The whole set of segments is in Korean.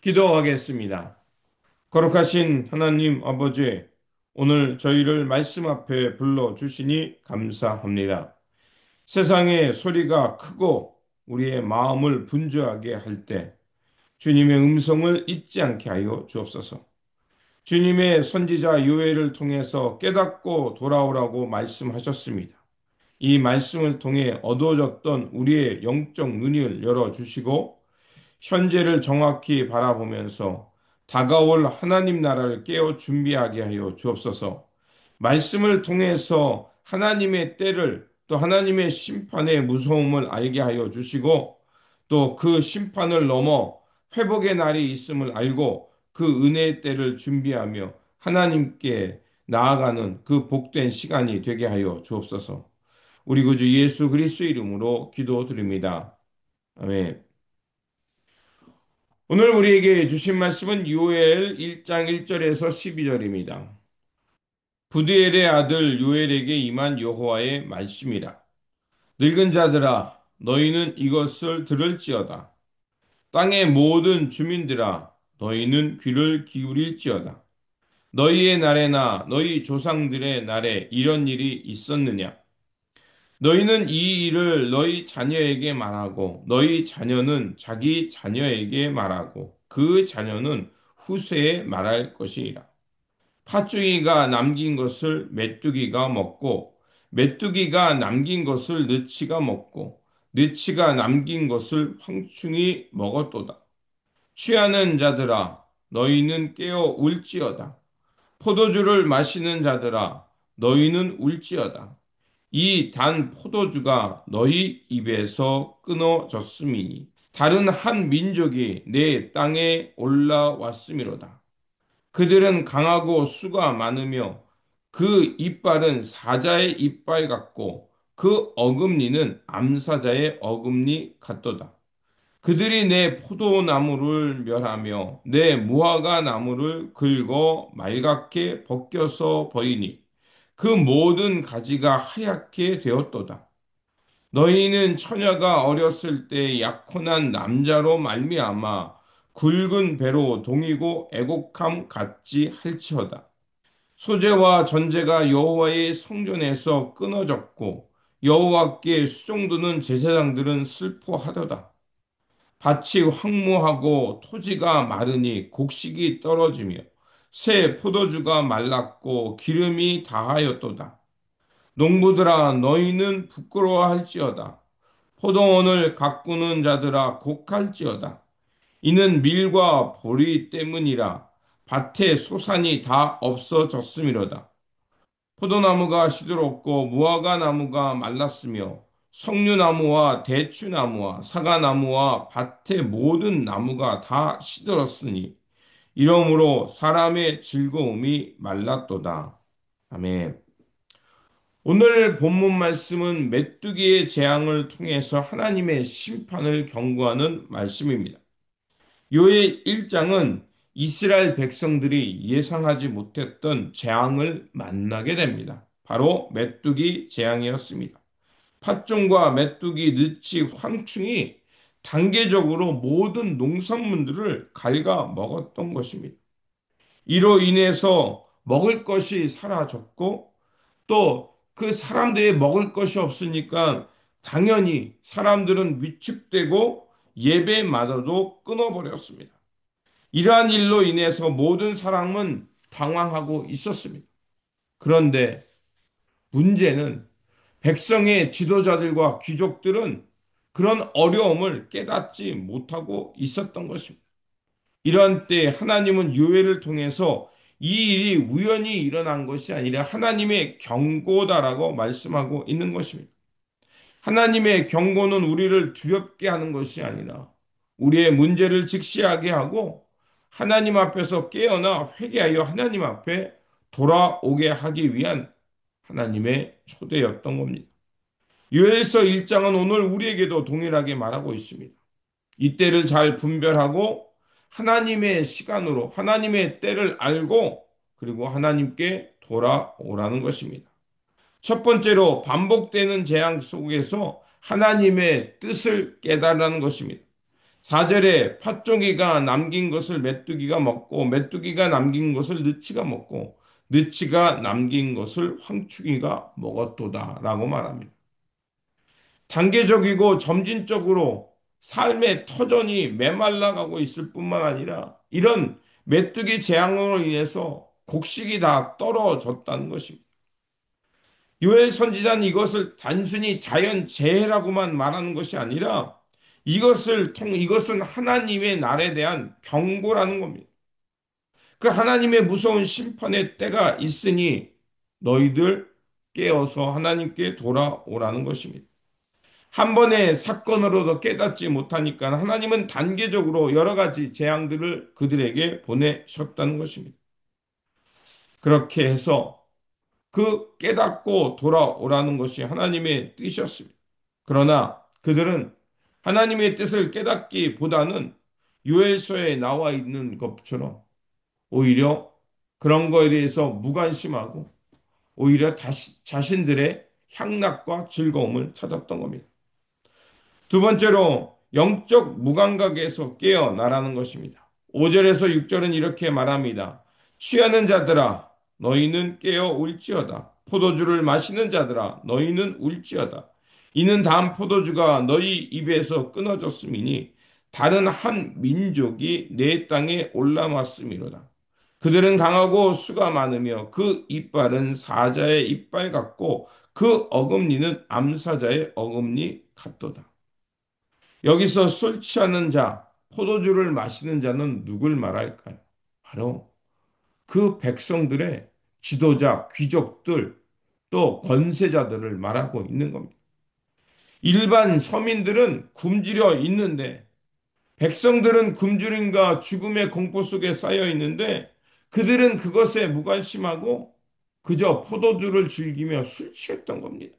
기도하겠습니다. 거룩하신 하나님 아버지, 오늘 저희를 말씀 앞에 불러주시니 감사합니다. 세상의 소리가 크고 우리의 마음을 분주하게 할 때 주님의 음성을 잊지 않게 하여 주옵소서. 주님의 선지자 요엘을 통해서 깨닫고 돌아오라고 말씀하셨습니다. 이 말씀을 통해 어두워졌던 우리의 영적 눈을 열어주시고 현재를 정확히 바라보면서 다가올 하나님 나라를 깨어 준비하게 하여 주옵소서. 말씀을 통해서 하나님의 때를 또 하나님의 심판의 무서움을 알게 하여 주시고 또 그 심판을 넘어 회복의 날이 있음을 알고 그 은혜의 때를 준비하며 하나님께 나아가는 그 복된 시간이 되게 하여 주옵소서. 우리 구주 예수 그리스도 이름으로 기도드립니다. 아멘. 오늘 우리에게 주신 말씀은 요엘 1장 1절에서 12절입니다. 부디엘의 아들 요엘에게 임한 여호와의 말씀이라. 늙은 자들아, 너희는 이것을 들을지어다. 땅의 모든 주민들아, 너희는 귀를 기울일지어다. 너희의 날에나 너희 조상들의 날에 이런 일이 있었느냐? 너희는 이 일을 너희 자녀에게 말하고 너희 자녀는 자기 자녀에게 말하고 그 자녀는 후세에 말할 것이니라. 팥죽이가 남긴 것을 메뚜기가 먹고 메뚜기가 남긴 것을 느치가 먹고 느치가 남긴 것을 황충이 먹었도다. 취하는 자들아 너희는 깨어 울지어다. 포도주를 마시는 자들아 너희는 울지어다. 이 단 포도주가 너희 입에서 끊어졌음이니 다른 한 민족이 내 땅에 올라왔음이로다. 그들은 강하고 수가 많으며 그 이빨은 사자의 이빨 같고 그 어금니는 암사자의 어금니 같도다. 그들이 내 포도나무를 멸하며 내 무화과 나무를 긁어 말갛게 벗겨서 버리니 그 모든 가지가 하얗게 되었도다. 너희는 처녀가 어렸을 때 약혼한 남자로 말미암아 굵은 배로 동이고 애곡함 같지 할지어다. 소재와 전제가 여호와의 성전에서 끊어졌고 여호와께 수종드는 제사장들은 슬퍼하도다. 밭이 황무하고 토지가 마르니 곡식이 떨어지며 새 포도주가 말랐고 기름이 다하였도다. 농부들아 너희는 부끄러워할지어다. 포도원을 가꾸는 자들아 곡할지어다. 이는 밀과 보리 때문이라 밭에 소산이 다 없어졌음이로다. 포도나무가 시들었고 무화과 나무가 말랐으며 석류나무와 대추나무와 사과나무와 밭의 모든 나무가 다 시들었으니 이러므로 사람의 즐거움이 말랐도다. 아멘. 오늘 본문 말씀은 메뚜기의 재앙을 통해서 하나님의 심판을 경고하는 말씀입니다. 요엘 1장은 이스라엘 백성들이 예상하지 못했던 재앙을 만나게 됩니다. 바로 메뚜기 재앙이었습니다. 팥종과 메뚜기, 느치, 황충이 단계적으로 모든 농산물들을 갉아 먹었던 것입니다. 이로 인해서 먹을 것이 사라졌고 또 그 사람들이 먹을 것이 없으니까 당연히 사람들은 위축되고 예배마저도 끊어버렸습니다. 이러한 일로 인해서 모든 사람은 당황하고 있었습니다. 그런데 문제는 백성의 지도자들과 귀족들은 그런 어려움을 깨닫지 못하고 있었던 것입니다. 이런 때 하나님은 요엘을 통해서 이 일이 우연히 일어난 것이 아니라 하나님의 경고다라고 말씀하고 있는 것입니다. 하나님의 경고는 우리를 두렵게 하는 것이 아니라 우리의 문제를 직시하게 하고 하나님 앞에서 깨어나 회개하여 하나님 앞에 돌아오게 하기 위한 하나님의 초대였던 겁니다. 요엘서 1장은 오늘 우리에게도 동일하게 말하고 있습니다. 이때를 잘 분별하고 하나님의 시간으로 하나님의 때를 알고 그리고 하나님께 돌아오라는 것입니다. 첫 번째로 반복되는 재앙 속에서 하나님의 뜻을 깨달으라는 것입니다. 4절에 팥종이가 남긴 것을 메뚜기가 먹고 메뚜기가 남긴 것을 느치가 먹고 느치가 남긴 것을 황충이가 먹었도다 라고 말합니다. 단계적이고 점진적으로 삶의 터전이 메말라가고 있을 뿐만 아니라 이런 메뚜기 재앙으로 인해서 곡식이 다 떨어졌다는 것입니다. 요엘 선지자는 이것을 단순히 자연 재해라고만 말하는 것이 아니라 이것은 하나님의 날에 대한 경고라는 겁니다. 그 하나님의 무서운 심판의 때가 있으니 너희들 깨어서 하나님께 돌아오라는 것입니다. 한 번의 사건으로도 깨닫지 못하니까 하나님은 단계적으로 여러 가지 재앙들을 그들에게 보내셨다는 것입니다. 그렇게 해서 그 깨닫고 돌아오라는 것이 하나님의 뜻이었습니다. 그러나 그들은 하나님의 뜻을 깨닫기보다는 요엘서에 나와 있는 것처럼 오히려 그런 거에 대해서 무관심하고 오히려 자신들의 향락과 즐거움을 찾았던 겁니다. 두 번째로 영적 무감각에서 깨어나라는 것입니다. 5절에서 6절은 이렇게 말합니다. 취하는 자들아 너희는 깨어 울지어다. 포도주를 마시는 자들아 너희는 울지어다. 이는 다음 포도주가 너희 입에서 끊어졌음이니 다른 한 민족이 내 땅에 올라왔음이로다. 그들은 강하고 수가 많으며 그 이빨은 사자의 이빨 같고 그 어금니는 암사자의 어금니 같도다. 여기서 술 취하는 자, 포도주를 마시는 자는 누굴 말할까요? 바로 그 백성들의 지도자, 귀족들, 또 권세자들을 말하고 있는 겁니다. 일반 서민들은 굶주려 있는데 백성들은 굶주림과 죽음의 공포 속에 쌓여 있는데 그들은 그것에 무관심하고 그저 포도주를 즐기며 술 취했던 겁니다.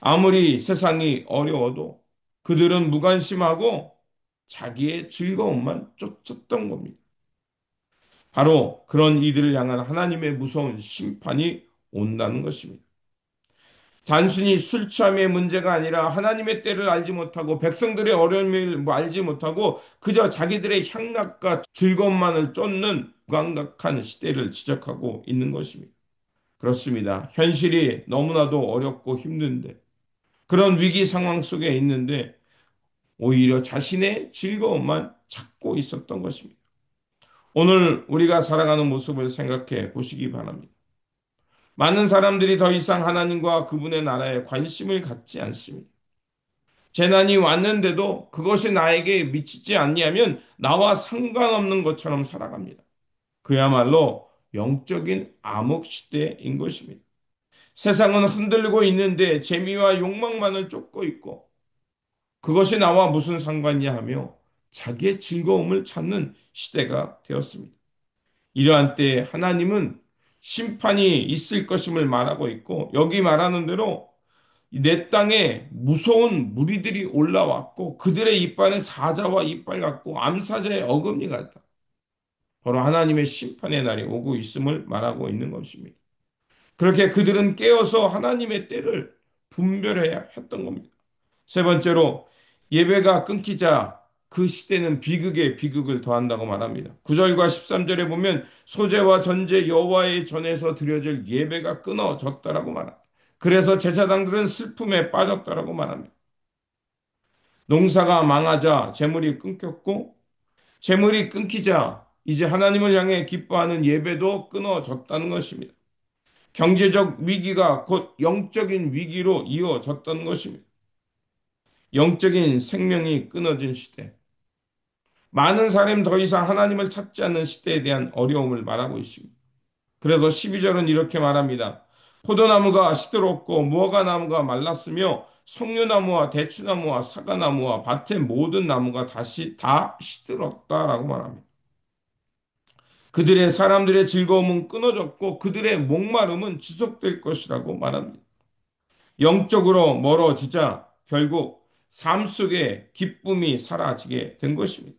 아무리 세상이 어려워도 그들은 무관심하고 자기의 즐거움만 쫓았던 겁니다. 바로 그런 이들을 향한 하나님의 무서운 심판이 온다는 것입니다. 단순히 술 취함의 문제가 아니라 하나님의 때를 알지 못하고 백성들의 어려움을 알지 못하고 그저 자기들의 향락과 즐거움만을 쫓는 무감각한 시대를 지적하고 있는 것입니다. 그렇습니다. 현실이 너무나도 어렵고 힘든데 그런 위기 상황 속에 있는데 오히려 자신의 즐거움만 찾고 있었던 것입니다. 오늘 우리가 살아가는 모습을 생각해 보시기 바랍니다. 많은 사람들이 더 이상 하나님과 그분의 나라에 관심을 갖지 않습니다. 재난이 왔는데도 그것이 나에게 미치지 않냐면 나와 상관없는 것처럼 살아갑니다. 그야말로 영적인 암흑 시대인 것입니다. 세상은 흔들리고 있는데 재미와 욕망만을 쫓고 있고 그것이 나와 무슨 상관이냐 하며 자기의 즐거움을 찾는 시대가 되었습니다. 이러한 때에 하나님은 심판이 있을 것임을 말하고 있고 여기 말하는 대로 내 땅에 무서운 무리들이 올라왔고 그들의 이빨은 사자와 이빨 같고 암사자의 어금니 같다. 바로 하나님의 심판의 날이 오고 있음을 말하고 있는 것입니다. 그렇게 그들은 깨어서 하나님의 때를 분별해야 했던 겁니다. 세 번째로 예배가 끊기자 그 시대는 비극에 비극을 더한다고 말합니다. 9절과 13절에 보면 소재와 전제 여호와의 전에서 드려질 예배가 끊어졌다라고 말합니다. 그래서 제사장들은 슬픔에 빠졌다라고 말합니다. 농사가 망하자 재물이 끊겼고 재물이 끊기자 이제 하나님을 향해 기뻐하는 예배도 끊어졌다는 것입니다. 경제적 위기가 곧 영적인 위기로 이어졌다는 것입니다. 영적인 생명이 끊어진 시대. 많은 사람이 더 이상 하나님을 찾지 않는 시대에 대한 어려움을 말하고 있습니다. 그래서 12절은 이렇게 말합니다. 포도나무가 시들었고 무화과나무가 말랐으며 석류나무와 대추나무와 사과나무와 밭의 모든 나무가 다시 다 시들었다라고 말합니다. 그들의 사람들의 즐거움은 끊어졌고 그들의 목마름은 지속될 것이라고 말합니다. 영적으로 멀어지자 결국 삶 속에 기쁨이 사라지게 된 것입니다.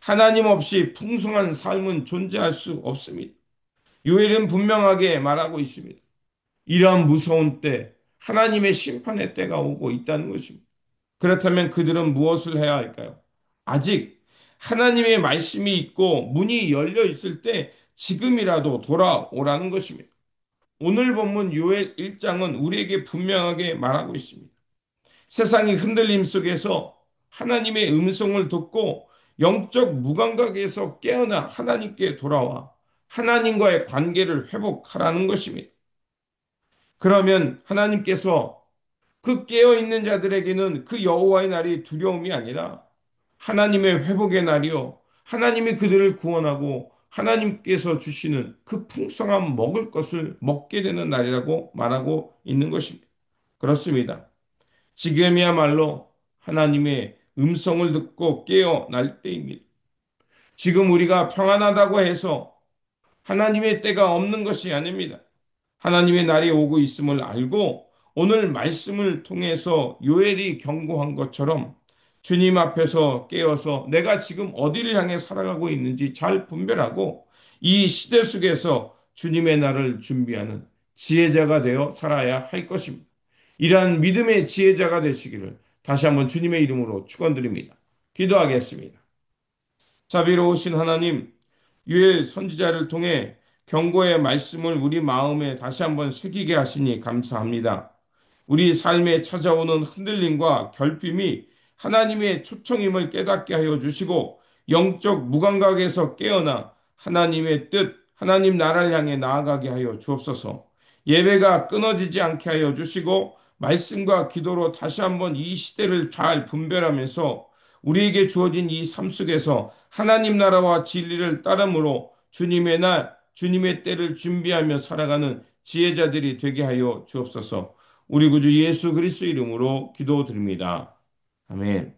하나님 없이 풍성한 삶은 존재할 수 없습니다. 요엘은 분명하게 말하고 있습니다. 이러한 무서운 때, 하나님의 심판의 때가 오고 있다는 것입니다. 그렇다면 그들은 무엇을 해야 할까요? 아직 하나님의 말씀이 있고 문이 열려 있을 때 지금이라도 돌아오라는 것입니다. 오늘 본문 요엘 1장은 우리에게 분명하게 말하고 있습니다. 세상이 흔들림 속에서 하나님의 음성을 듣고 영적 무감각에서 깨어나 하나님께 돌아와 하나님과의 관계를 회복하라는 것입니다. 그러면 하나님께서 그 깨어있는 자들에게는 그 여호와의 날이 두려움이 아니라 하나님의 회복의 날이요. 하나님이 그들을 구원하고 하나님께서 주시는 그 풍성한 먹을 것을 먹게 되는 날이라고 말하고 있는 것입니다. 그렇습니다. 지금이야말로 하나님의 음성을 듣고 깨어날 때입니다. 지금 우리가 평안하다고 해서 하나님의 때가 없는 것이 아닙니다. 하나님의 날이 오고 있음을 알고 오늘 말씀을 통해서 요엘이 경고한 것처럼 주님 앞에서 깨어서 내가 지금 어디를 향해 살아가고 있는지 잘 분별하고 이 시대 속에서 주님의 날을 준비하는 지혜자가 되어 살아야 할 것입니다. 이러한 믿음의 지혜자가 되시기를 다시 한번 주님의 이름으로 축원드립니다. 기도하겠습니다. 자비로우신 하나님, 유엘 선지자를 통해 경고의 말씀을 우리 마음에 다시 한번 새기게 하시니 감사합니다. 우리 삶에 찾아오는 흔들림과 결핍이 하나님의 초청임을 깨닫게 하여 주시고 영적 무감각에서 깨어나 하나님의 뜻, 하나님 나라를 향해 나아가게 하여 주옵소서. 예배가 끊어지지 않게 하여 주시고 말씀과 기도로 다시 한번 이 시대를 잘 분별하면서 우리에게 주어진 이 삶 속에서 하나님 나라와 진리를 따름으로 주님의 날, 주님의 때를 준비하며 살아가는 지혜자들이 되게 하여 주옵소서. 우리 구주 예수 그리스도 이름으로 기도드립니다. 아멘.